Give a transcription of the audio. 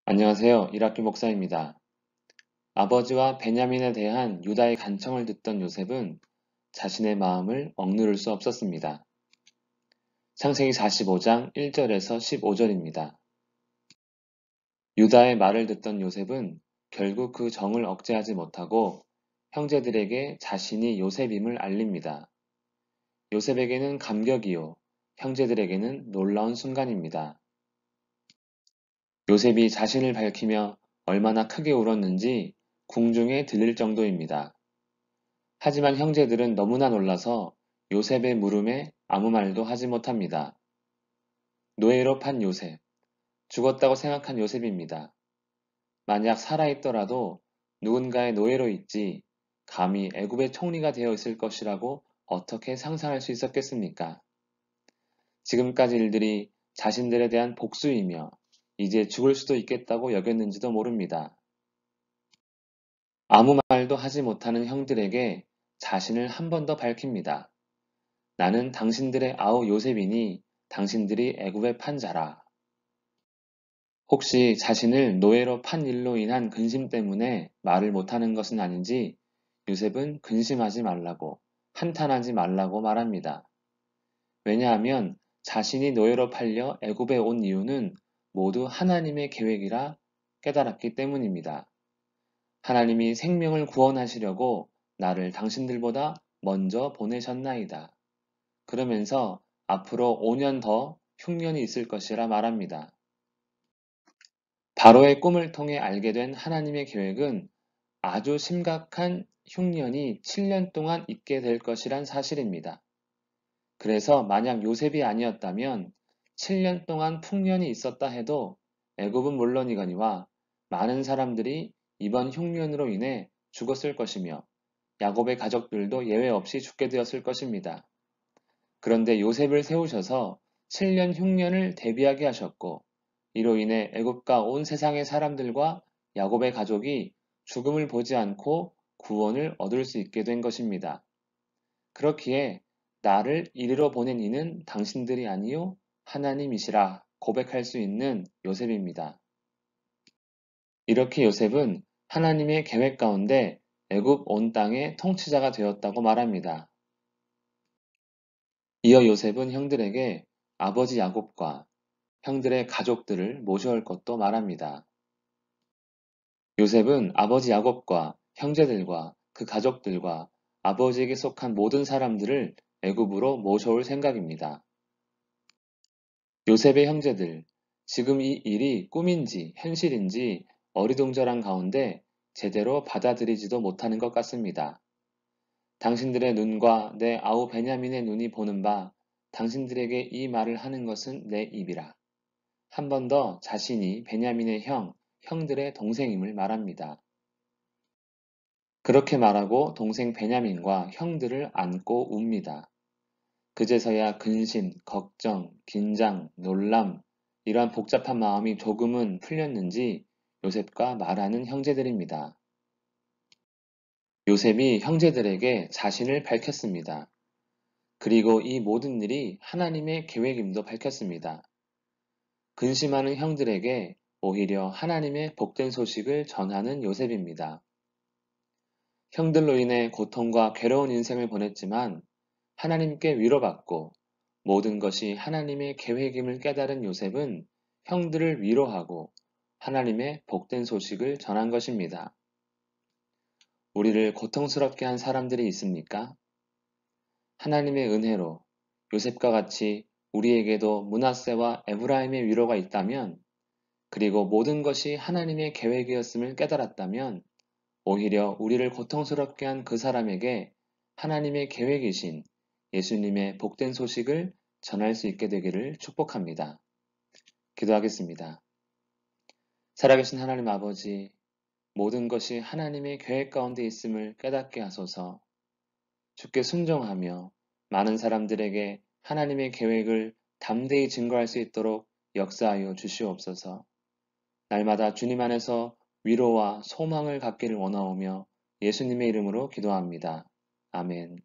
안녕하세요. 이락기 목사입니다. 아버지와 베냐민에 대한 유다의 간청을 듣던 요셉은 자신의 마음을 억누를 수 없었습니다. 창세기 45장 1절에서 15절입니다. 유다의 말을 듣던 요셉은 결국 그 정을 억제하지 못하고 형제들에게 자신이 요셉임을 알립니다. 요셉에게는 감격이요, 형제들에게는 놀라운 순간입니다. 요셉이 자신을 밝히며 얼마나 크게 울었는지 궁중에 들릴 정도입니다. 하지만 형제들은 너무나 놀라서 요셉의 물음에 아무 말도 하지 못합니다. 노예로 판 요셉, 죽었다고 생각한 요셉입니다. 만약 살아있더라도 누군가의 노예로 있지 감히 애굽의 총리가 되어 있을 것이라고 어떻게 상상할 수 있었겠습니까? 지금까지 일들이 자신들에 대한 복수이며 이제 죽을 수도 있겠다고 여겼는지도 모릅니다. 아무 말도 하지 못하는 형들에게 자신을 한 번 더 밝힙니다. 나는 당신들의 아우 요셉이니 당신들이 애굽에 판 자라. 혹시 자신을 노예로 판 일로 인한 근심 때문에 말을 못하는 것은 아닌지 요셉은 근심하지 말라고, 한탄하지 말라고 말합니다. 왜냐하면 자신이 노예로 팔려 애굽에 온 이유는 모두 하나님의 계획이라 깨달았기 때문입니다. 하나님이 생명을 구원하시려고 나를 당신들보다 먼저 보내셨나이다. 그러면서 앞으로 5년 더 흉년이 있을 것이라 말합니다. 바로의 꿈을 통해 알게 된 하나님의 계획은 아주 심각한 흉년이 7년 동안 있게 될 것이란 사실입니다. 그래서 만약 요셉이 아니었다면 7년 동안 풍년이 있었다 해도 애굽은 물론이거니와 많은 사람들이 이번 흉년으로 인해 죽었을 것이며 야곱의 가족들도 예외 없이 죽게 되었을 것입니다. 그런데 요셉을 세우셔서 7년 흉년을 대비하게 하셨고 이로 인해 애굽과 온 세상의 사람들과 야곱의 가족이 죽음을 보지 않고 구원을 얻을 수 있게 된 것입니다. 그렇기에 나를 이리로 보낸 이는 당신들이 아니요 하나님이시라 고백할 수 있는 요셉입니다. 이렇게 요셉은 하나님의 계획 가운데 애굽 온 땅의 통치자가 되었다고 말합니다. 이어 요셉은 형들에게 아버지 야곱과 형들의 가족들을 모셔올 것도 말합니다. 요셉은 아버지 야곱과 형제들과 그 가족들과 아버지에게 속한 모든 사람들을 애굽으로 모셔올 생각입니다. 요셉의 형제들, 지금 이 일이 꿈인지 현실인지 어리둥절한 가운데 제대로 받아들이지도 못하는 것 같습니다. 당신들의 눈과 내 아우 베냐민의 눈이 보는 바 당신들에게 이 말을 하는 것은 내 입이라. 한 번 더 자신이 베냐민의 형들의 동생임을 말합니다. 그렇게 말하고 동생 베냐민과 형들을 안고 웁니다. 그제서야 근심, 걱정, 긴장, 놀람, 이러한 복잡한 마음이 조금은 풀렸는지 요셉과 말하는 형제들입니다. 요셉이 형제들에게 자신을 밝혔습니다. 그리고 이 모든 일이 하나님의 계획임도 밝혔습니다. 근심하는 형들에게 오히려 하나님의 복된 소식을 전하는 요셉입니다. 형들로 인해 고통과 괴로운 인생을 보냈지만 하나님께 위로받고 모든 것이 하나님의 계획임을 깨달은 요셉은 형들을 위로하고 하나님의 복된 소식을 전한 것입니다. 우리를 고통스럽게 한 사람들이 있습니까? 하나님의 은혜로 요셉과 같이 우리에게도 므낫세와 에브라임의 위로가 있다면 그리고 모든 것이 하나님의 계획이었음을 깨달았다면 오히려 우리를 고통스럽게 한 그 사람에게 하나님의 계획이신 예수님의 복된 소식을 전할 수 있게 되기를 축복합니다. 기도하겠습니다. 살아계신 하나님 아버지, 모든 것이 하나님의 계획 가운데 있음을 깨닫게 하소서. 주께 순종하며 많은 사람들에게 하나님의 계획을 담대히 증거할 수 있도록 역사하여 주시옵소서. 날마다 주님 안에서 위로와 소망을 갖기를 원하오며 예수님의 이름으로 기도합니다. 아멘.